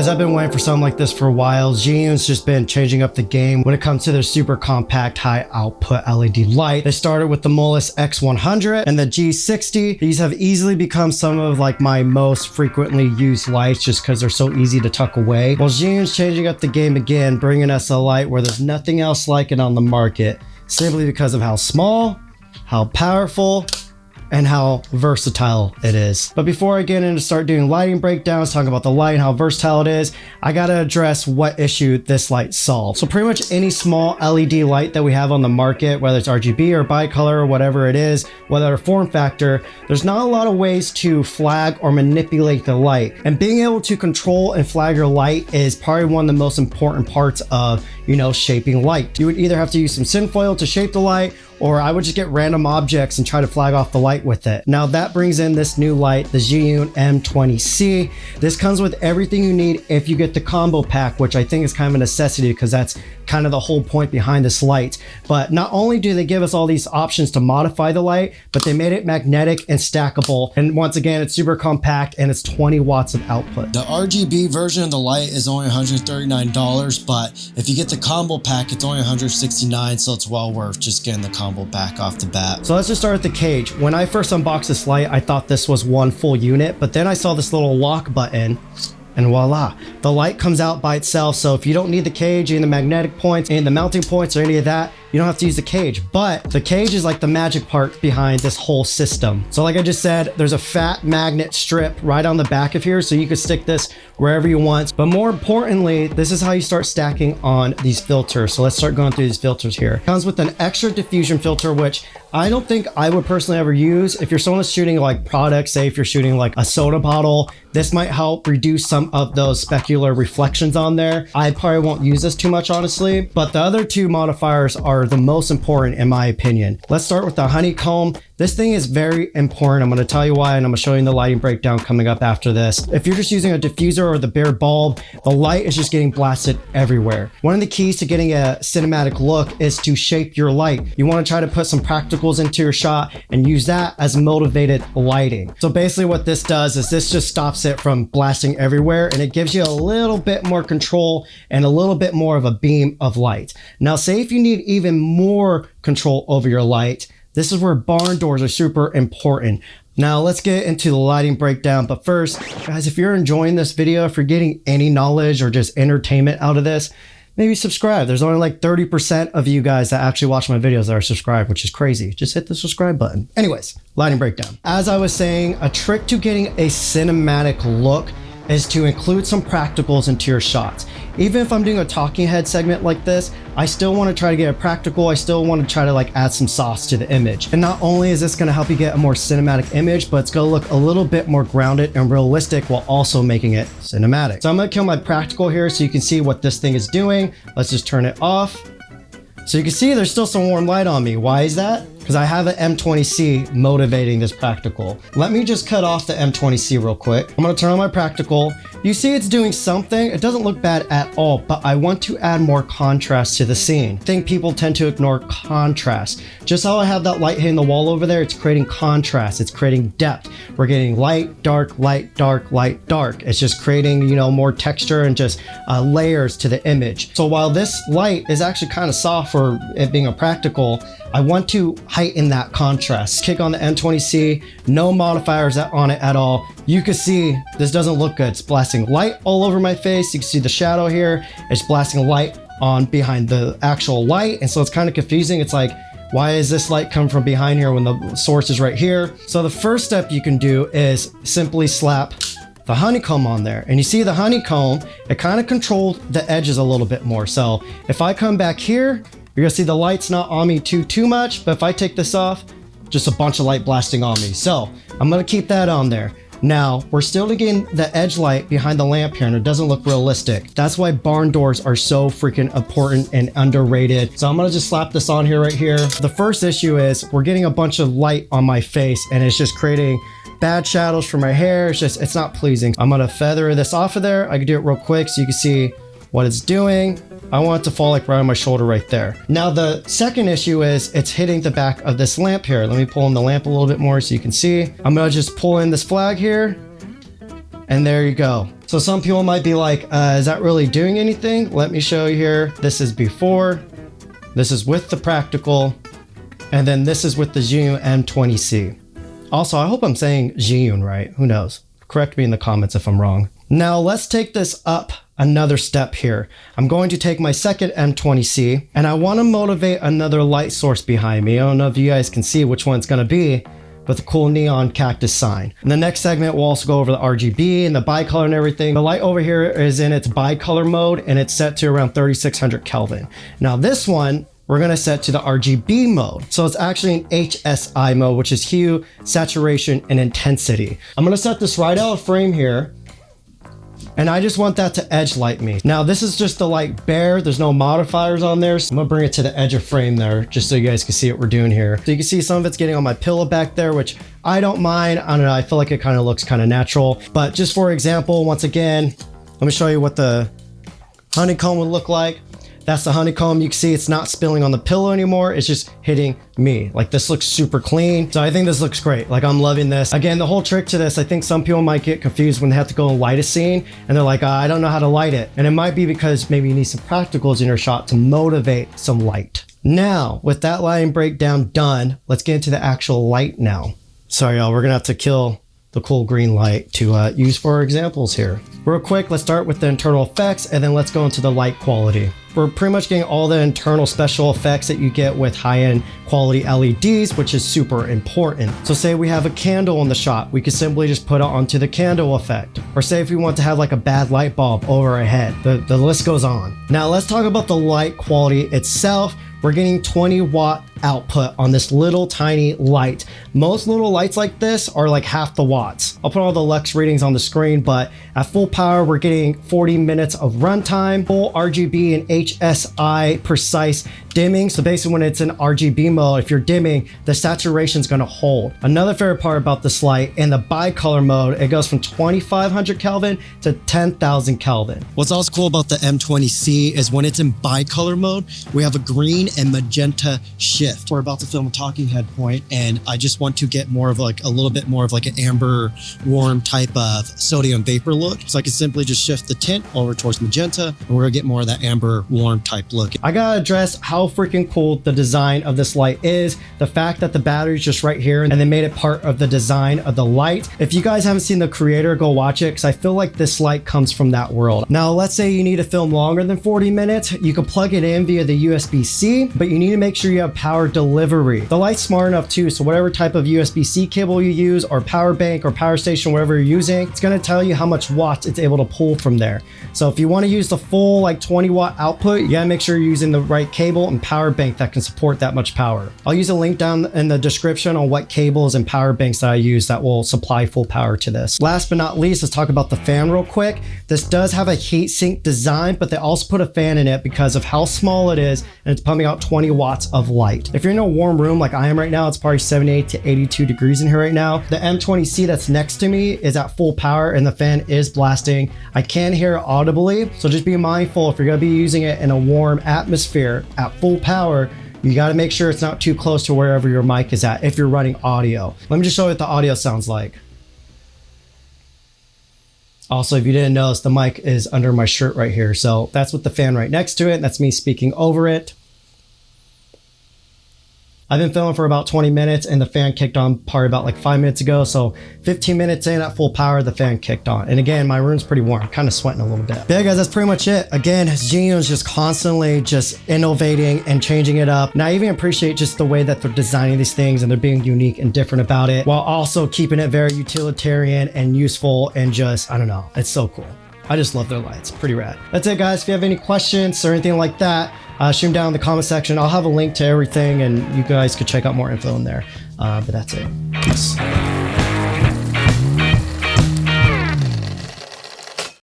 Guys, I've been waiting for something like this for a while. Zhiyun's just been changing up the game when it comes to their super compact high output LED light. They started with the LUTS X100 and the G60. These have easily become some of like my most frequently used lights just because they're so easy to tuck away. Well, Zhiyun's changing up the game again, bringing us a light where there's nothing else like it on the market, simply because of how small, how powerful, and how versatile it is. But before I get into start doing lighting breakdowns, talking about the light and how versatile it is, I gotta address what issue this light solves. So pretty much any small LED light that we have on the market, whether it's RGB or bicolor or whatever it is, whether form factor, there's not a lot of ways to flag or manipulate the light. And being able to control and flag your light is probably one of the most important parts of, shaping light. You would either have to use some tinfoil to shape the light, or I would just get random objects and try to flag off the light with it. Now that brings in this new light, the Zhiyun M20C. This comes with everything you need if you get the combo pack, which I think is kind of a necessity because that's kind of the whole point behind this light. But not only do they give us all these options to modify the light, but they made it magnetic and stackable. And once again, it's super compact and it's 20 watts of output. The RGB version of the light is only $139, but if you get the combo pack, it's only $169, so it's well worth just getting the combo pack off the bat. So let's just start with the cage. When I first unboxed this light, I thought this was one full unit, but then I saw this little lock button, and voila, the light comes out by itself. So if you don't need the cage and the magnetic points and the mounting points or any of that, you don't have to use the cage. But the cage is like the magic part behind this whole system. So like I just said, there's a fat magnet strip right on the back of here, so you can stick this wherever you want. But more importantly, this is how you start stacking on these filters. So let's start going through these filters here. It comes with an extra diffusion filter, which I don't think I would personally ever use. If you're someone that's shooting like products, say if you're shooting like a soda bottle, this might help reduce some of those specular reflections on there. I probably won't use this too much, honestly, but the other two modifiers are the most important in my opinion. Let's start with the honeycomb. This thing is very important. I'm going to tell you why, and I'm going to show you the lighting breakdown coming up after this. If you're just using a diffuser or the bare bulb, the light is just getting blasted everywhere. One of the keys to getting a cinematic look is to shape your light. You want to try to put some practicals into your shot and use that as motivated lighting. So basically what this does is this just stops it from blasting everywhere, and it gives you a little bit more control and a little bit more of a beam of light. Now, say if you need even more control over your light, this is where barn doors are super important. Now let's get into the lighting breakdown. But first, guys, if you're enjoying this video, if you're getting any knowledge or just entertainment out of this, maybe subscribe. There's only like 30% of you guys that actually watch my videos that are subscribed, which is crazy. Just hit the subscribe button. Anyways, lighting breakdown. As I was saying, a trick to getting a cinematic look is to include some practicals into your shots. Even if I'm doing a talking head segment like this, I still want to try to get a practical. I still want to try to like add some sauce to the image. And not only is this going to help you get a more cinematic image, but it's going to look a little bit more grounded and realistic while also making it cinematic. So I'm going to kill my practical here so you can see what this thing is doing. Let's just turn it off. So you can see there's still some warm light on me. Why is that? Because I have an M20C motivating this practical. Let me just cut off the M20C real quick. I'm gonna turn on my practical. You see it's doing something. It doesn't look bad at all, but I want to add more contrast to the scene. I think people tend to ignore contrast. Just how I have that light hitting the wall over there, it's creating contrast. It's creating depth. We're getting light, dark, light, dark, light, dark. It's just creating, more texture and just layers to the image. So while this light is actually kind of soft for it being a practical, I want to heighten that contrast. Kick on the M20C, no modifiers on it at all. You can see this doesn't look good. It's blasting light all over my face. You can see the shadow here. It's blasting light on behind the actual light. And so it's kind of confusing. It's like, why is this light come from behind here when the source is right here? So the first step you can do is simply slap the honeycomb on there. And you see the honeycomb, it kind of controls the edges a little bit more. So if I come back here, you're gonna see the light's not on me too much, but if I take this off, just a bunch of light blasting on me. So I'm gonna keep that on there. Now, we're still getting the edge light behind the lamp here, and it doesn't look realistic. That's why barn doors are so freaking important and underrated. So I'm gonna just slap this on here right here. The first issue is we're getting a bunch of light on my face, and it's just creating bad shadows for my hair. It's not pleasing. I'm gonna feather this off of there. I can do it real quick so you can see what it's doing. I want it to fall like right on my shoulder right there. Now the second issue is it's hitting the back of this lamp here. Let me pull in the lamp a little bit more so you can see. I'm gonna just pull in this flag here, and there you go. So some people might be like, is that really doing anything? Let me show you here. This is before, this is with the practical, and then this is with the Zhiyun M20C. Also, I hope I'm saying Zhiyun right. Who knows? Correct me in the comments if I'm wrong. Now let's take this up another step here. I'm going to take my second M20C and I want to motivate another light source behind me. I don't know if you guys can see which one it's going to be, but the cool neon cactus sign. In the next segment, we'll also go over the RGB and the bicolor and everything. The light over here is in its bicolor mode and it's set to around 3600 Kelvin. Now this one, we're gonna set to the RGB mode. So it's actually an HSI mode, which is hue, saturation, and intensity. I'm gonna set this right out of frame here. And I just want that to edge light me. Now this is just the light bare, there's no modifiers on there. So I'm gonna bring it to the edge of frame there, just so you guys can see what we're doing here. So you can see some of it's getting on my pillow back there, which I don't mind. I don't know, I feel like it kind of looks kind of natural. But just for example, once again, let me show you what the honeycomb would look like. That's the honeycomb. You can see it's not spilling on the pillow anymore. It's just hitting me. Like this looks super clean. So I think this looks great. Like I'm loving this. Again, the whole trick to this, I think some people might get confused when they have to go and light a scene and they're like, I don't know how to light it. And it might be because maybe you need some practicals in your shot to motivate some light. Now, with that lighting breakdown done, let's get into the actual light now. Sorry, y'all, we're gonna have to kill the cool green light to use for our examples here. Real quick, let's start with the internal effects and then let's go into the light quality. We're pretty much getting all the internal special effects that you get with high-end quality LEDs, which is super important. So say we have a candle in the shot, we could simply just put it onto the candle effect. Or say if we want to have like a bad light bulb over our head, the list goes on. Now let's talk about the light quality itself. We're getting 20 watt output on this little tiny light. Most little lights like this are like half the watts. I'll put all the lux readings on the screen, but at full power, we're getting 40 minutes of runtime, full RGB and HSI precise dimming. So basically when it's in RGB mode, if you're dimming, the saturation is gonna hold. Another favorite part about this light, in the bicolor mode, it goes from 2500 Kelvin to 10,000 Kelvin. What's also cool about the M20C is when it's in bicolor mode, we have a green and magenta shift. We're about to film a talking head point and I just want to get more of like a little bit more of like an amber warm type of sodium vapor look. So I can simply just shift the tint over towards magenta and we're gonna get more of that amber warm type look. I gotta address how freaking cool the design of this light is. The fact that the battery's just right here and they made it part of the design of the light. If you guys haven't seen the creator, go watch it because I feel like this light comes from that world. Now let's say you need to film longer than 40 minutes. You can plug it in via the USB-C, but you need to make sure you have power delivery. The light's smart enough too, so whatever type of USB-C cable you use or power bank or power station, whatever you're using, it's going to tell you how much watts it's able to pull from there. So if you want to use the full like 20 watt output, you gotta make sure you're using the right cable and power bank that can support that much power. I'll use a link down in the description on what cables and power banks that I use that will supply full power to this. Last but not least, let's talk about the fan real quick. This does have a heat sink design, but they also put a fan in it because of how small it is and it's pumping out 20 watts of light. If you're in a warm room like I am right now, it's probably 78 to 82 degrees in here right now. The M20C that's next to me is at full power and the fan is blasting. I can hear it audibly, so just be mindful if you're gonna be using it in a warm atmosphere at full power, you gotta make sure it's not too close to wherever your mic is at if you're running audio. Let me just show you what the audio sounds like. Also, if you didn't notice, the mic is under my shirt right here. So that's with the fan right next to it. That's me speaking over it. I've been filming for about 20 minutes and the fan kicked on probably about like 5 minutes ago. So 15 minutes in at full power, the fan kicked on. And again, my room's pretty warm, kind of sweating a little bit. But yeah, guys, that's pretty much it. Again, Zhiyun is just constantly just innovating and changing it up. And I even appreciate just the way that they're designing these things and they're being unique and different about it while also keeping it very utilitarian and useful and just, I don't know, it's so cool. I just love their lights. Pretty rad. That's it, guys. If you have any questions or anything like that, shoot them down in the comment section. I'll have a link to everything and you guys could check out more info in there. But that's it. Peace.